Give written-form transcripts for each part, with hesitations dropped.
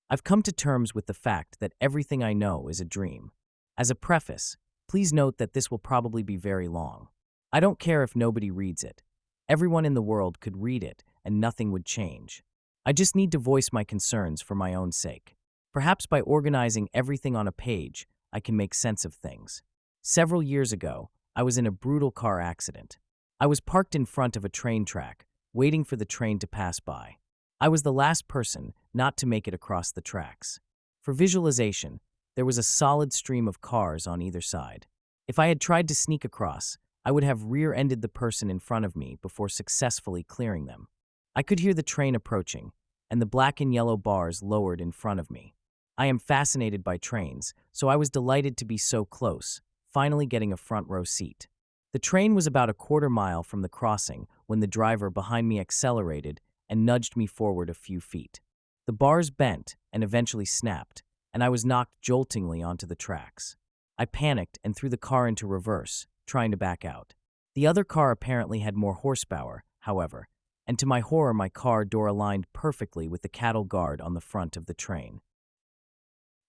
I've come to terms with the fact that everything I know is a dream. As a preface, please note that this will probably be very long. I don't care if nobody reads it. Everyone in the world could read it, and nothing would change. I just need to voice my concerns for my own sake. Perhaps by organizing everything on a page, I can make sense of things. Several years ago, I was in a brutal car accident. I was parked in front of a train track, waiting for the train to pass by. I was the last person not to make it across the tracks. For visualization, there was a solid stream of cars on either side. If I had tried to sneak across, I would have rear-ended the person in front of me before successfully clearing them. I could hear the train approaching, and the black and yellow bars lowered in front of me. I am fascinated by trains, so I was delighted to be so close, finally getting a front row seat. The train was about a quarter mile from the crossing when the driver behind me accelerated and nudged me forward a few feet. The bars bent and eventually snapped, and I was knocked joltingly onto the tracks. I panicked and threw the car into reverse, trying to back out. The other car apparently had more horsepower, however, and to my horror my car door aligned perfectly with the cattle guard on the front of the train.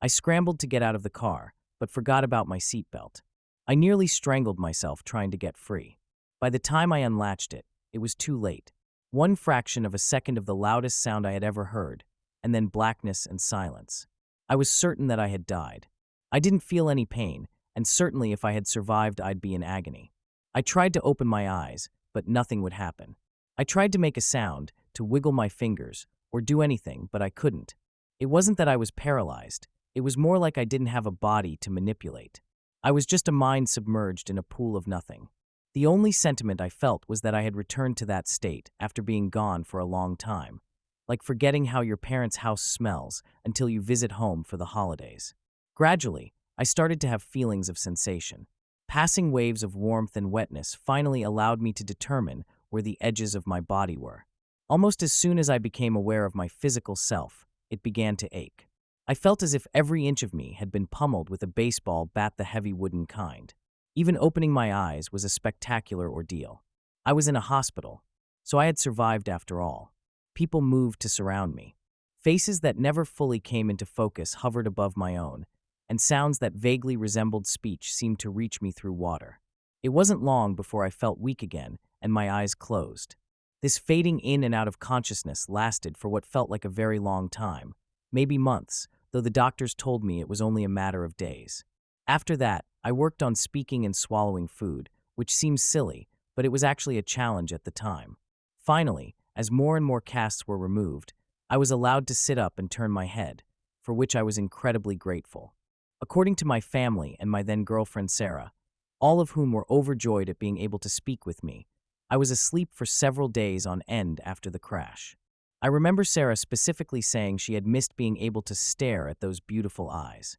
I scrambled to get out of the car, but forgot about my seatbelt. I nearly strangled myself trying to get free. By the time I unlatched it, it was too late. One fraction of a second of the loudest sound I had ever heard, and then blackness and silence. I was certain that I had died. I didn't feel any pain, and certainly if I had survived I'd be in agony. I tried to open my eyes, but nothing would happen. I tried to make a sound, to wiggle my fingers, or do anything, but I couldn't. It wasn't that I was paralyzed. It was more like I didn't have a body to manipulate. I was just a mind submerged in a pool of nothing. The only sentiment I felt was that I had returned to that state after being gone for a long time, like forgetting how your parents' house smells until you visit home for the holidays. Gradually, I started to have feelings of sensation. Passing waves of warmth and wetness finally allowed me to determine where the edges of my body were. Almost as soon as I became aware of my physical self, it began to ache. I felt as if every inch of me had been pummeled with a baseball bat, the heavy wooden kind. Even opening my eyes was a spectacular ordeal. I was in a hospital, so I had survived after all. People moved to surround me. Faces that never fully came into focus hovered above my own, and sounds that vaguely resembled speech seemed to reach me through water. It wasn't long before I felt weak again, and my eyes closed. This fading in and out of consciousness lasted for what felt like a very long time, maybe months, though the doctors told me it was only a matter of days. After that, I worked on speaking and swallowing food, which seems silly, but it was actually a challenge at the time. Finally, as more and more casts were removed, I was allowed to sit up and turn my head, for which I was incredibly grateful. According to my family and my then-girlfriend Sarah, all of whom were overjoyed at being able to speak with me, I was asleep for several days on end after the crash. I remember Sarah specifically saying she had missed being able to stare at those beautiful eyes.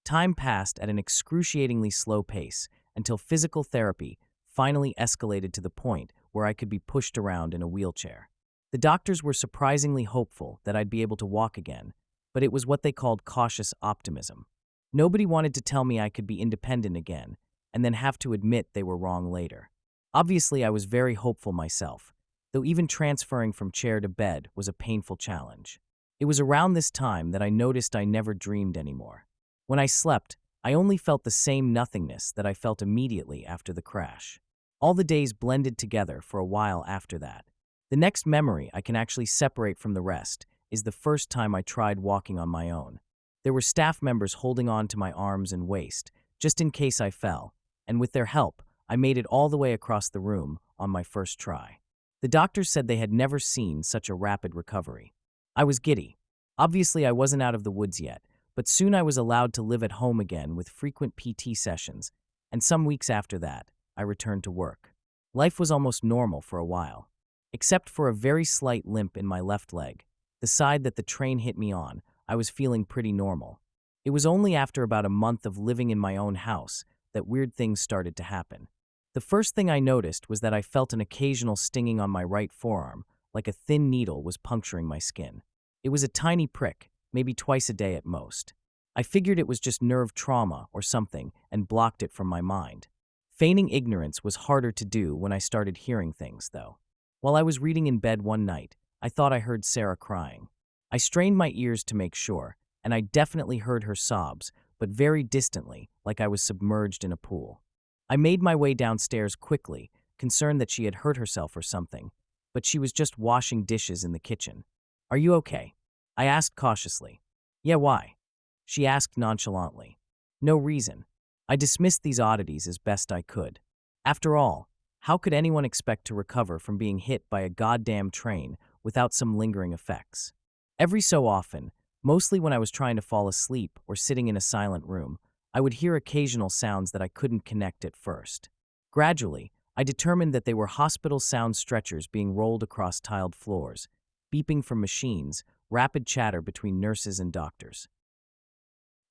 Time passed at an excruciatingly slow pace until physical therapy finally escalated to the point where I could be pushed around in a wheelchair. The doctors were surprisingly hopeful that I'd be able to walk again, but it was what they called cautious optimism. Nobody wanted to tell me I could be independent again, and then have to admit they were wrong later. Obviously, I was very hopeful myself, though even transferring from chair to bed was a painful challenge. It was around this time that I noticed I never dreamed anymore. When I slept, I only felt the same nothingness that I felt immediately after the crash. All the days blended together for a while after that. The next memory I can actually separate from the rest is the first time I tried walking on my own. There were staff members holding on to my arms and waist, just in case I fell, and with their help, I made it all the way across the room on my first try. The doctors said they had never seen such a rapid recovery. I was giddy. Obviously, I wasn't out of the woods yet, but soon I was allowed to live at home again with frequent PT sessions, and some weeks after that, I returned to work. Life was almost normal for a while, except for a very slight limp in my left leg. The side that the train hit me on, I was feeling pretty normal. It was only after about a month of living in my own house that weird things started to happen. The first thing I noticed was that I felt an occasional stinging on my right forearm, like a thin needle was puncturing my skin. It was a tiny prick, maybe twice a day at most. I figured it was just nerve trauma or something and blocked it from my mind. Feigning ignorance was harder to do when I started hearing things, though. While I was reading in bed one night, I thought I heard Sarah crying. I strained my ears to make sure, and I definitely heard her sobs, but very distantly, like I was submerged in a pool. I made my way downstairs quickly, concerned that she had hurt herself or something, but she was just washing dishes in the kitchen. Are you okay? I asked cautiously. Yeah, why? She asked nonchalantly. No reason. I dismissed these oddities as best I could. After all, how could anyone expect to recover from being hit by a goddamn train without some lingering effects? Every so often, mostly when I was trying to fall asleep or sitting in a silent room, I would hear occasional sounds that I couldn't connect at first. Gradually, I determined that they were hospital sound stretchers being rolled across tiled floors, beeping from machines, rapid chatter between nurses and doctors.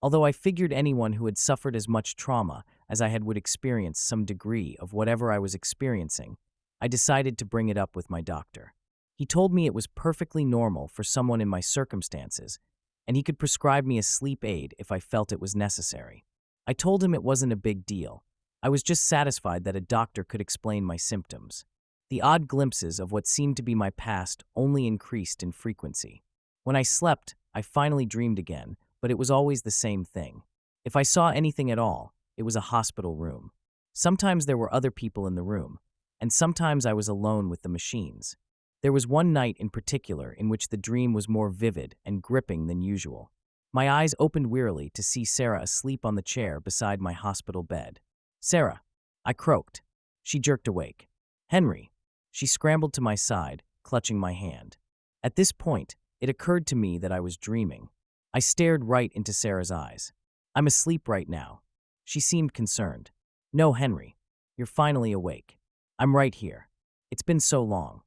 Although I figured anyone who had suffered as much trauma as I had would experience some degree of whatever I was experiencing, I decided to bring it up with my doctor. He told me it was perfectly normal for someone in my circumstances, and he could prescribe me a sleep aid if I felt it was necessary. I told him it wasn't a big deal. I was just satisfied that a doctor could explain my symptoms. The odd glimpses of what seemed to be my past only increased in frequency. When I slept, I finally dreamed again, but it was always the same thing. If I saw anything at all, it was a hospital room. Sometimes there were other people in the room, and sometimes I was alone with the machines. There was one night in particular in which the dream was more vivid and gripping than usual. My eyes opened wearily to see Sarah asleep on the chair beside my hospital bed. Sarah, I croaked. She jerked awake. Henry. She scrambled to my side, clutching my hand. At this point, it occurred to me that I was dreaming. I stared right into Sarah's eyes. I'm asleep right now. She seemed concerned. No, Henry. You're finally awake. I'm right here. It's been so long.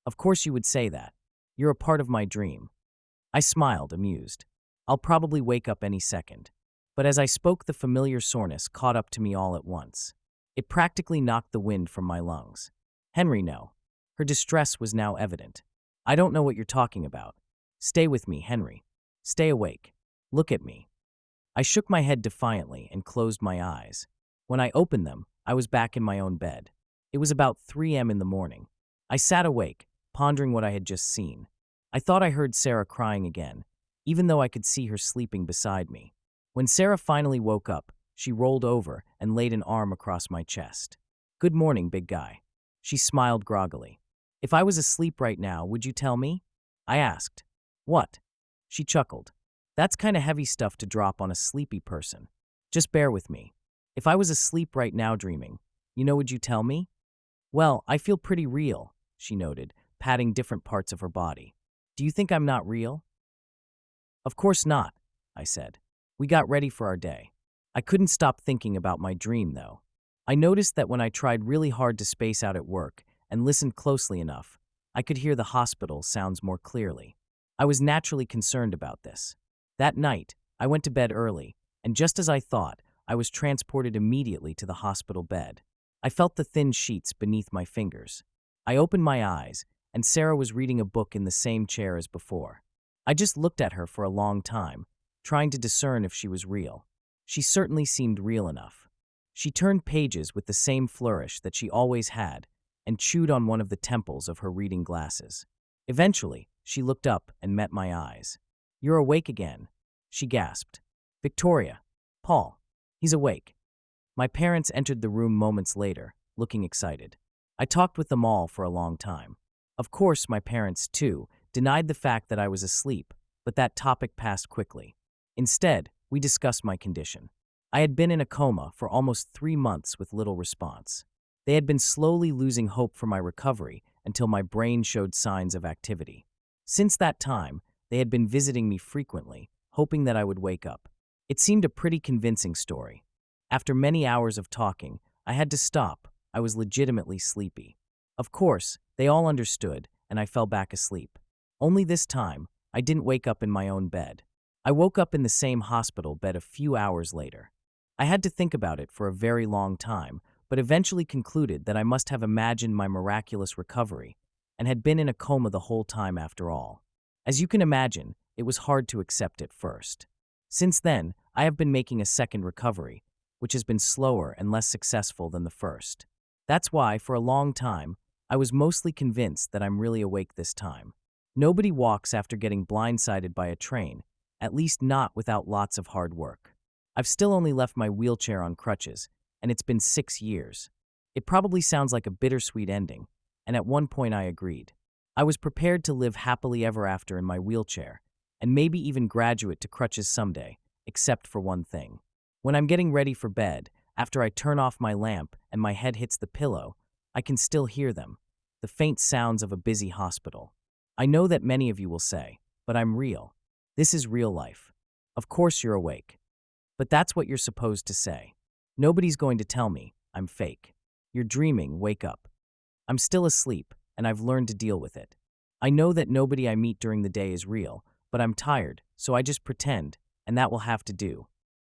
Of course you would say that. You're a part of my dream. I smiled, amused. I'll probably wake up any second. But as I spoke, the familiar soreness caught up to me all at once. It practically knocked the wind from my lungs. Henry, no. Her distress was now evident. I don't know what you're talking about. Stay with me, Henry. Stay awake. Look at me. I shook my head defiantly and closed my eyes. When I opened them, I was back in my own bed. It was about 3 a.m. in the morning. I sat awake, pondering what I had just seen. I thought I heard Sarah crying again, even though I could see her sleeping beside me. When Sarah finally woke up, she rolled over and laid an arm across my chest. Good morning, big guy. She smiled groggily. If I was asleep right now, would you tell me? I asked. What? She chuckled. That's kind of heavy stuff to drop on a sleepy person. Just bear with me. If I was asleep right now dreaming, would you tell me? Well, I feel pretty real, she noted, patting different parts of her body. Do you think I'm not real? Of course not, I said. We got ready for our day. I couldn't stop thinking about my dream, though. I noticed that when I tried really hard to space out at work and listened closely enough, I could hear the hospital sounds more clearly. I was naturally concerned about this. That night, I went to bed early, and just as I thought, I was transported immediately to the hospital bed. I felt the thin sheets beneath my fingers. I opened my eyes, and Sarah was reading a book in the same chair as before. I just looked at her for a long time, trying to discern if she was real. She certainly seemed real enough. She turned pages with the same flourish that she always had and chewed on one of the temples of her reading glasses. Eventually, she looked up and met my eyes. You're awake again, she gasped. Victoria. Paul. He's awake. My parents entered the room moments later, looking excited. I talked with them all for a long time. Of course, my parents, too, denied the fact that I was asleep, but that topic passed quickly. Instead, we discussed my condition. I had been in a coma for almost 3 months with little response. They had been slowly losing hope for my recovery until my brain showed signs of activity. Since that time, they had been visiting me frequently, hoping that I would wake up. It seemed a pretty convincing story. After many hours of talking, I had to stop. I was legitimately sleepy. Of course, they all understood, and I fell back asleep. Only this time, I didn't wake up in my own bed. I woke up in the same hospital bed a few hours later. I had to think about it for a very long time, but eventually concluded that I must have imagined my miraculous recovery and had been in a coma the whole time after all. As you can imagine, it was hard to accept at first. Since then, I have been making a second recovery, which has been slower and less successful than the first. That's why, for a long time, I was mostly convinced that I'm really awake this time. Nobody walks after getting blindsided by a train, at least not without lots of hard work. I've still only left my wheelchair on crutches, and it's been 6 years. It probably sounds like a bittersweet ending, and at one point I agreed. I was prepared to live happily ever after in my wheelchair, and maybe even graduate to crutches someday, except for one thing. When I'm getting ready for bed, after I turn off my lamp and my head hits the pillow, I can still hear them, the faint sounds of a busy hospital. I know that many of you will say, but I'm real. This is real life. Of course you're awake. But that's what you're supposed to say. Nobody's going to tell me I'm fake. You're dreaming, wake up. I'm still asleep, and I've learned to deal with it. I know that nobody I meet during the day is real, but I'm tired, so I just pretend, and that will have to do.